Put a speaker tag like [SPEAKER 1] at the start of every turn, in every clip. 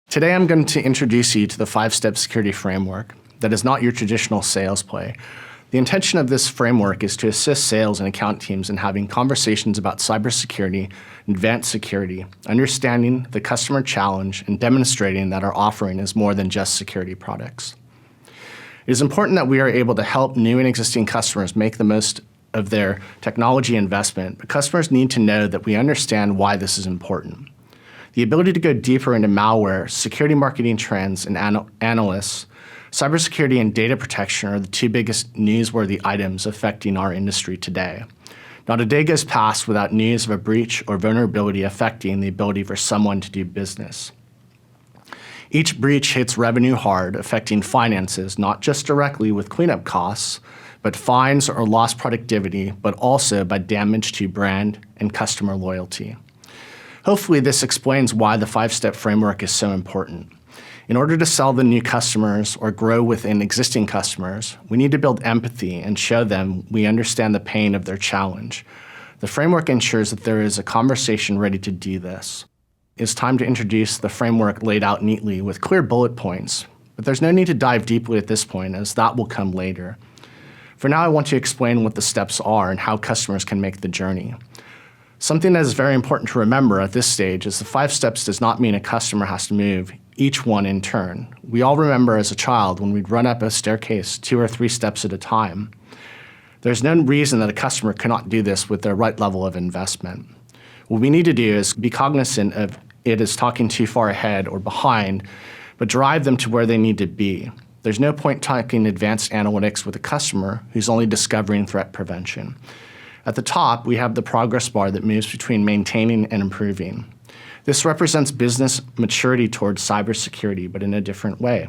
[SPEAKER 1] Today I'm going to introduce you to the 5-step security framework that is not your traditional sales play. The intention of this framework is to assist sales and account teams in having conversations about cybersecurity, advanced security, understanding the customer challenge, and demonstrating that our offering is more than just security products. It is important that we are able to help new and existing customers make the most of their technology investment, but customers need to know that we understand why this is important. The ability to go deeper into malware, security marketing trends, and analysts, cybersecurity and data protection are the two biggest newsworthy items affecting our industry today. Not a day goes past without news of a breach or vulnerability affecting the ability for someone to do business. Each breach hits revenue hard, affecting finances, not just directly with cleanup costs, but fines or lost productivity, but also by damage to brand and customer loyalty. Hopefully this explains why the 5-step framework is so important. In order to sell to new customers or grow within existing customers, we need to build empathy and show them we understand the pain of their challenge. The framework ensures that there is a conversation ready to do this. It's time to introduce the framework laid out neatly with clear bullet points, but there's no need to dive deeply at this point, as that will come later. For now, I want to explain what the steps are and how customers can make the journey. Something that is very important to remember at this stage is the 5 steps does not mean a customer has to move each one in turn. We all remember as a child when we'd run up a staircase 2 or 3 steps at a time. There's no reason that a customer cannot do this with their right level of investment. What we need to do is be cognizant of it as talking too far ahead or behind, but drive them to where they need to be. There's no point talking advanced analytics with a customer who's only discovering threat prevention. At the top, we have the progress bar that moves between maintaining and improving. This represents business maturity towards cybersecurity, but in a different way.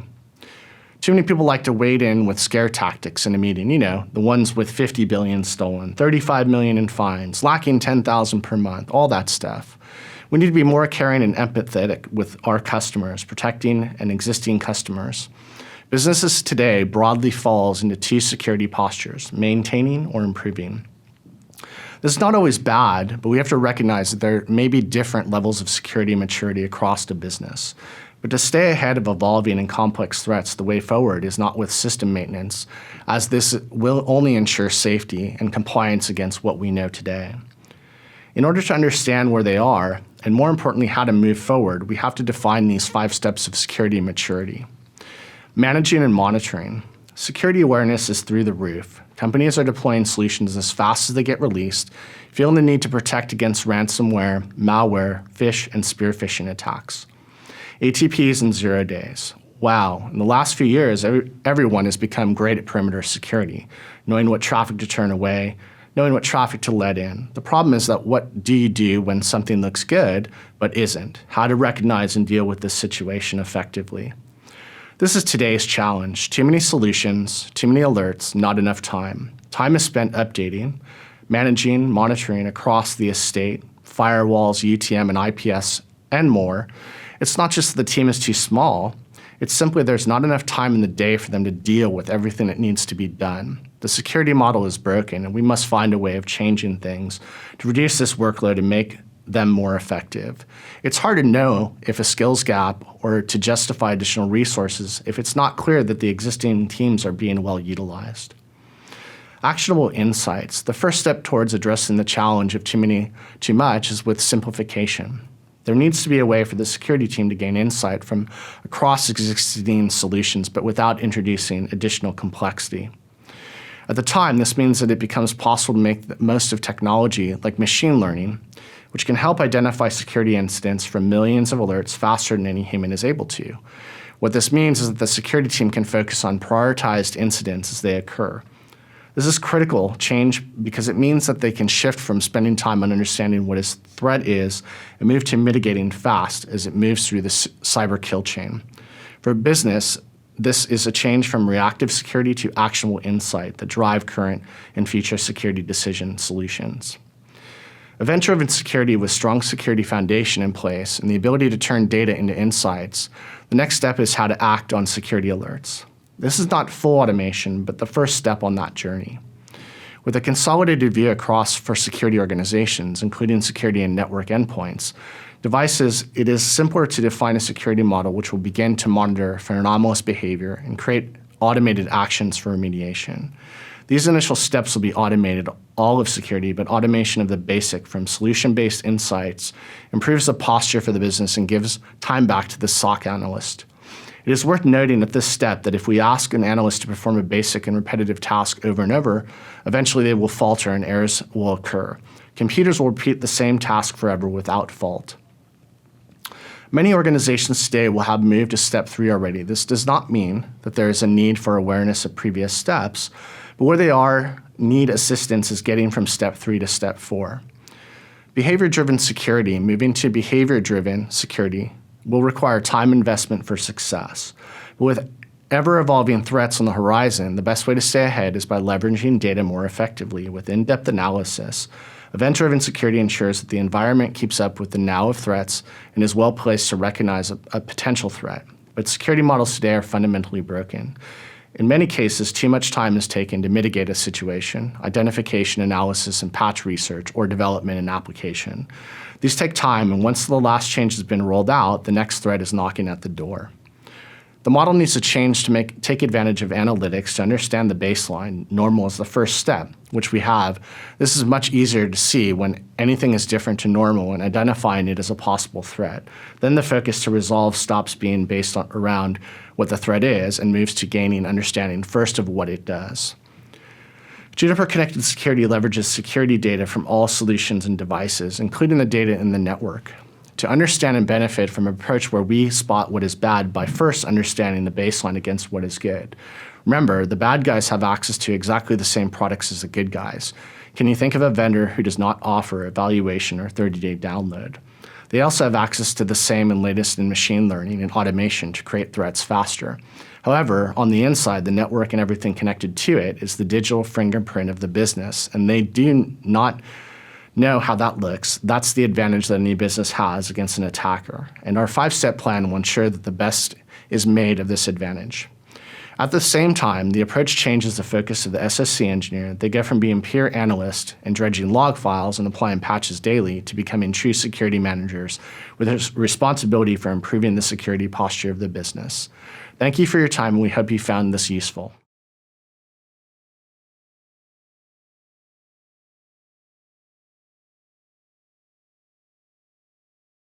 [SPEAKER 1] Too many people like to wade in with scare tactics in a meeting, the ones with 50 billion stolen, 35 million in fines, lacking 10,000 per month, all that stuff. We need to be more caring and empathetic with our customers, protecting and existing customers. Businesses today broadly falls into 2 security postures, maintaining or improving. This is not always bad, but we have to recognize that there may be different levels of security maturity across the business. But to stay ahead of evolving and complex threats, the way forward is not with system maintenance, as this will only ensure safety and compliance against what we know today. In order to understand where they are, and more importantly how to move forward, we have to define these 5 steps of security maturity. Managing and monitoring. Security awareness is through the roof. Companies are deploying solutions as fast as they get released, feeling the need to protect against ransomware, malware, phish, and spear phishing attacks. ATPs in 0 days. Wow, in the last few years, everyone has become great at perimeter security, knowing what traffic to turn away, knowing what traffic to let in. The problem is that what do you do when something looks good but isn't? How to recognize and deal with this situation effectively. This is today's challenge. Too many solutions, too many alerts, not enough time. Time is spent updating, managing, monitoring across the estate, firewalls, UTM, and IPS, and more. It's not just that the team is too small. It's simply there's not enough time in the day for them to deal with everything that needs to be done. The security model is broken, and we must find a way of changing things to reduce this workload and make them more effective. It's hard to know if a skills gap or to justify additional resources if it's not clear that the existing teams are being well utilized. Actionable insights. The first step towards addressing the challenge of too much is with simplification. There needs to be a way for the security team to gain insight from across existing solutions, but without introducing additional complexity. At the time, this means that it becomes possible to make the most of technology like machine learning, which can help identify security incidents from millions of alerts faster than any human is able to. What this means is that the security team can focus on prioritized incidents as they occur. This is critical change because it means that they can shift from spending time on understanding what a threat is and move to mitigating fast as it moves through the cyber kill chain. For business, this is a change from reactive security to actionable insight that drive current and future security decision solutions. Event-driven security with strong security foundation in place and the ability to turn data into insights, the next step is how to act on security alerts. This is not full automation, but the first step on that journey. With a consolidated view across for security organizations, including security and network endpoints, Devices, it is simpler to define a security model which will begin to monitor for anomalous behavior and create automated actions for remediation. These initial steps will be automated all of security, but automation of the basic from solution-based insights improves the posture for the business and gives time back to the SOC analyst. It is worth noting at this step that if we ask an analyst to perform a basic and repetitive task over and over, eventually they will falter and errors will occur. Computers will repeat the same task forever without fault. Many organizations today will have moved to step 3 already. This does not mean that there is a need for awareness of previous steps, but where they need assistance is getting from step 3 to step 4. Behavior-driven security, moving to behavior-driven security, will require time investment for success. But with ever-evolving threats on the horizon, the best way to stay ahead is by leveraging data more effectively with in-depth analysis. Event-driven security ensures that the environment keeps up with the now of threats and is well placed to recognize a potential threat. But security models today are fundamentally broken. In many cases, too much time is taken to mitigate a situation, identification, analysis, and patch research, or development and application. These take time, and once the last change has been rolled out, the next threat is knocking at the door. The model needs to change to take advantage of analytics to understand the baseline. Normal is the first step, which we have. This is much easier to see when anything is different to normal and identifying it as a possible threat. Then the focus to resolve stops being based around what the threat is and moves to gaining understanding first of what it does. Juniper Connected Security leverages security data from all solutions and devices, including the data in the network, to understand and benefit from an approach where we spot what is bad by first understanding the baseline against what is good. Remember, the bad guys have access to exactly the same products as the good guys. Can you think of a vendor who does not offer evaluation or 30-day download? They also have access to the same and latest in machine learning and automation to create threats faster. However, on the inside, the network and everything connected to it is the digital fingerprint of the business, and they do not know how that looks. That's the advantage that any business has against an attacker. And our 5-step plan will ensure that the best is made of this advantage. At the same time, the approach changes the focus of the SSC engineer. They go from being pure analysts and dredging log files and applying patches daily to becoming true security managers with a responsibility for improving the security posture of the business. Thank you for your time, and we hope you found this useful.